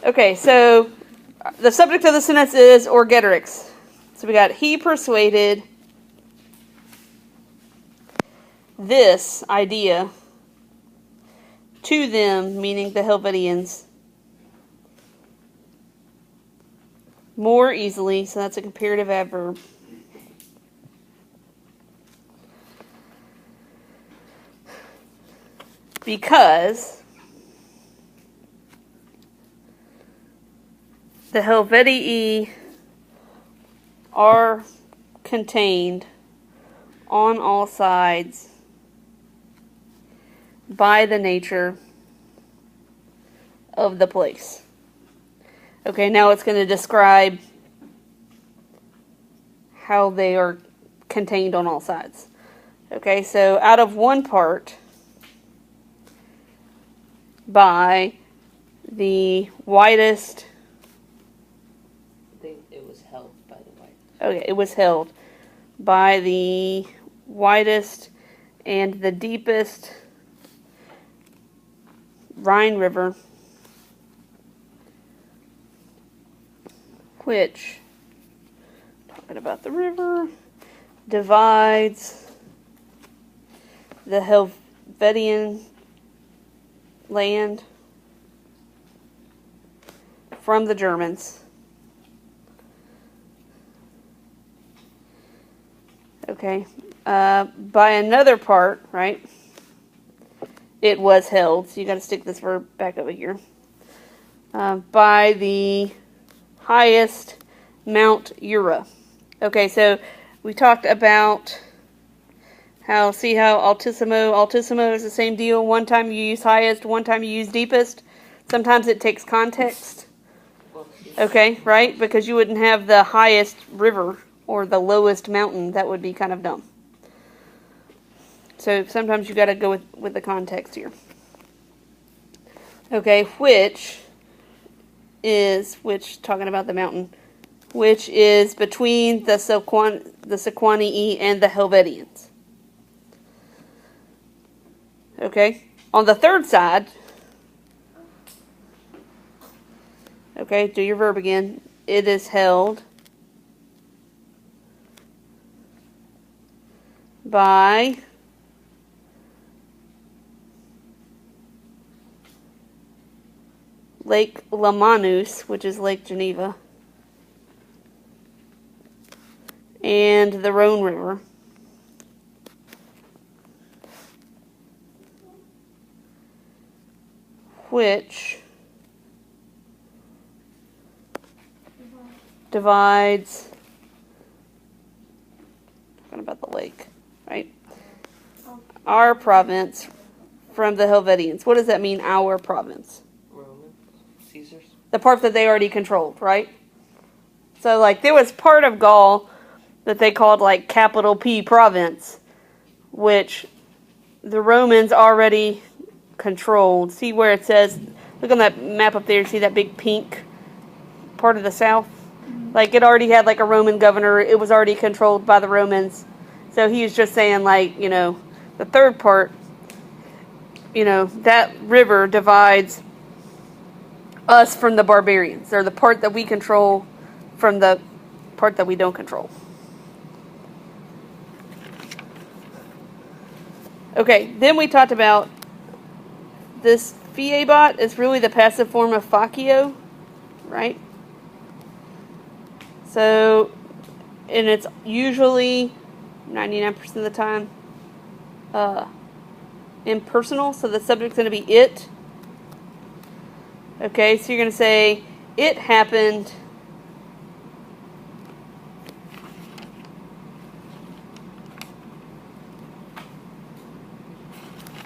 Okay, so the subject of the sentence is Orgetorix. So we got, he persuaded this idea to them, meaning the Helvetians, more easily. So that's a comparative adverb. Because the Helvetii are contained on all sides by the nature of the place. Okay, now it's going to describe how they are contained on all sides. Okay, so out of one part, by the widest. I think it was held by the widest. Okay, it was held by the widest and the deepest Rhine River, which, talking about the river, divides the Helvetian land from the Germans. Okay, by another part, right? It was held, so you got to stick this verb back over here. By the highest Mount Ura. Okay, so we talked about see how altissimo is the same deal. One time you use highest, one time you use deepest. Sometimes it takes context. Okay, right? Because you wouldn't have the highest river or the lowest mountain. That would be kind of dumb. So sometimes you got to go with the context here. Okay, which talking about the mountain, which is between the Sequanii and the Helvetians. Okay, on the third side, okay, do your verb again. It is held by Lake Lamanus, which is Lake Geneva, and the Rhone River. Which divides, talking about the lake, right? Our province from the Helvetians. What does that mean, our province? Roman, Caesar's. The part that they already controlled, right? So, like, there was part of Gaul that they called, like, capital P province, which the Romans already controlled. See where it says, look on that map up there, see that big pink part of the south? Like, it already had, like, a Roman governor. It was already controlled by the Romans. So he was just saying, like, you know, the third part, you know, that river divides us from the barbarians. Or the part that we control from the part that we don't control. Okay, then we talked about this fiebot is really the passive form of facio, right? So, and it's usually 99% of the time impersonal, so the subject's going to be it. Okay, so you're going to say, it happened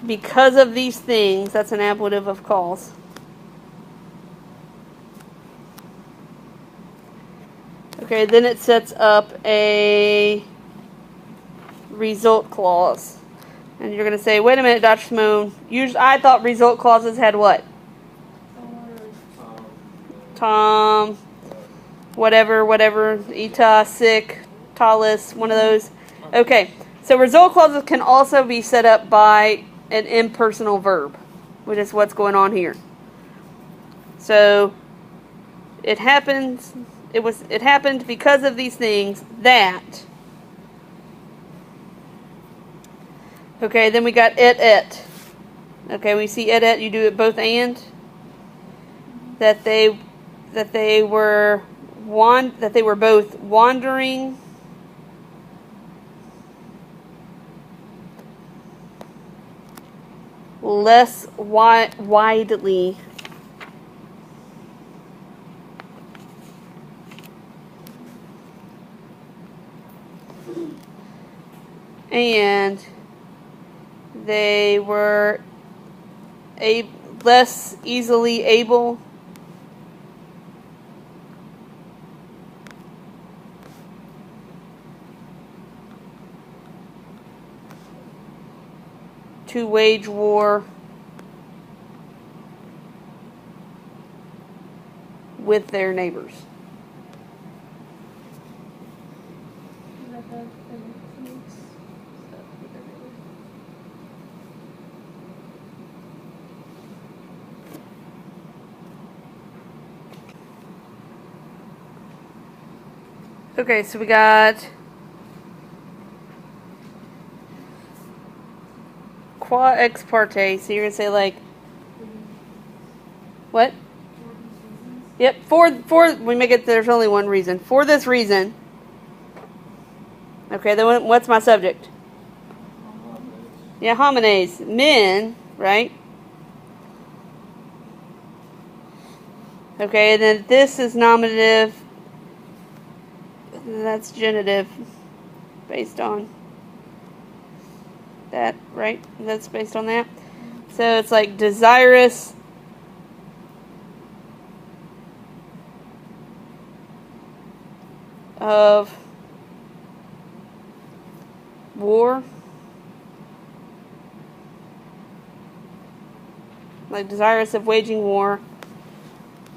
because of these things. That's an ablative of cause. Okay, then it sets up a result clause. And you're going to say, wait a minute, Dr. Simone. Usually, I thought result clauses had what? Tom, whatever, eta, sic, talis, one of those. Okay, so result clauses can also be set up by an impersonal verb, which is what's going on here. So, it happens. It happened because of these things that. Okay, then we got et. Okay, when you see et, you do it both and. That they were both wandering less widely and they were less easily able to wage war with their neighbors. Okay, so we got qua ex parte. So you're gonna say like what? Yep. For we make it. There's only one reason. For this reason. Okay. Then what's my subject? Yeah, homines, men, right? Okay. And then this is nominative. That's genitive, based on that, right? That's based on that. So it's like desirous of war, like desirous of waging war,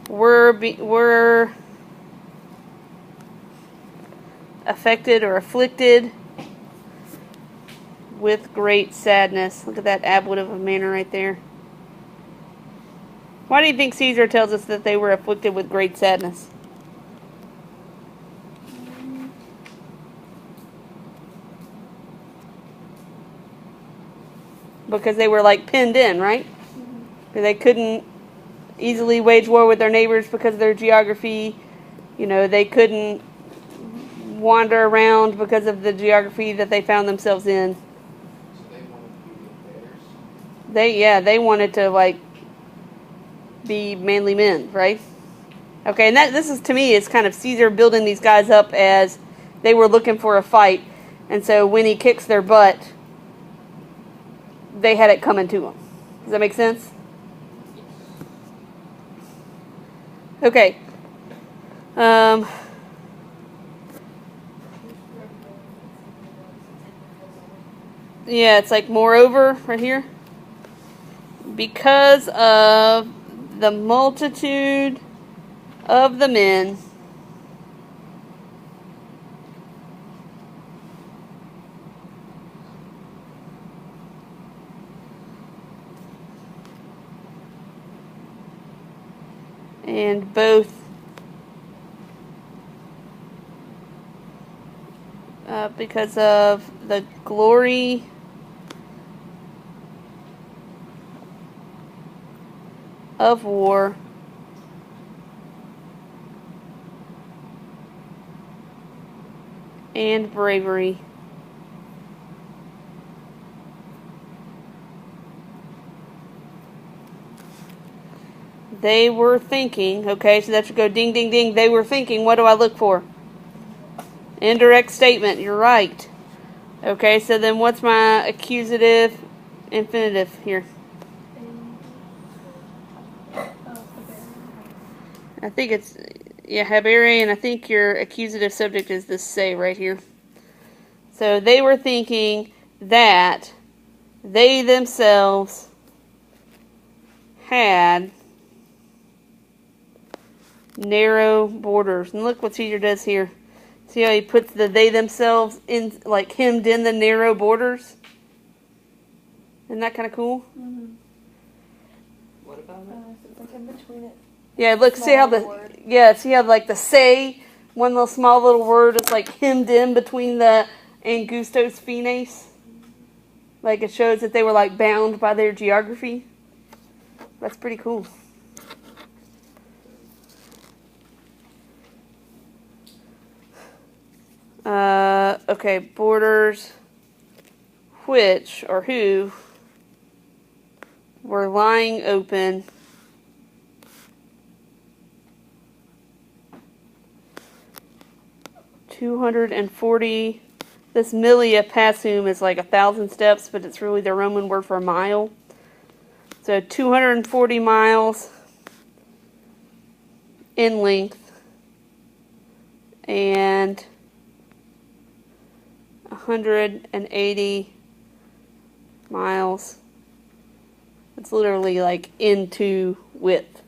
were affected or afflicted with great sadness. Look at that ablative of manner right there. Why do you think Caesar tells us that they were afflicted with great sadness? Because they were like pinned in, right? They couldn't easily wage war with their neighbors because of their geography. You know, they couldn't wander around because of the geography that they found themselves in. So they wanted to be invaders? They wanted to like be manly men, right? Okay, and this is, to me, is kind of Caesar building these guys up as they were looking for a fight, and so when he kicks their butt, they had it coming to them. Does that make sense? Okay. Yeah, it's like moreover right here. Because of the multitude of the men and both because of the glory of war and bravery. They were thinking, okay, so that should go ding, ding, ding. They were thinking, what do I look for? Indirect statement, you're right. Okay, so then what's my accusative infinitive here? I think it's, yeah, habere, and I think your accusative subject is this say right here. So they were thinking that they themselves had narrow borders. And look what Caesar does here. See how he puts the they themselves in, like hemmed in the narrow borders? Isn't that kind of cool? What about it? It's like in between it. Yeah, look, see how the, Word. Yeah, so you have like the say, one little small little word is like hemmed in between the angustos fines. Like it shows that they were like bound by their geography. That's pretty cool. Okay, borders, which or who were lying open (240). This millia passum is like 1,000 steps, but it's really the Roman word for a mile. So 240 miles in length and 180 miles. It's literally like into width.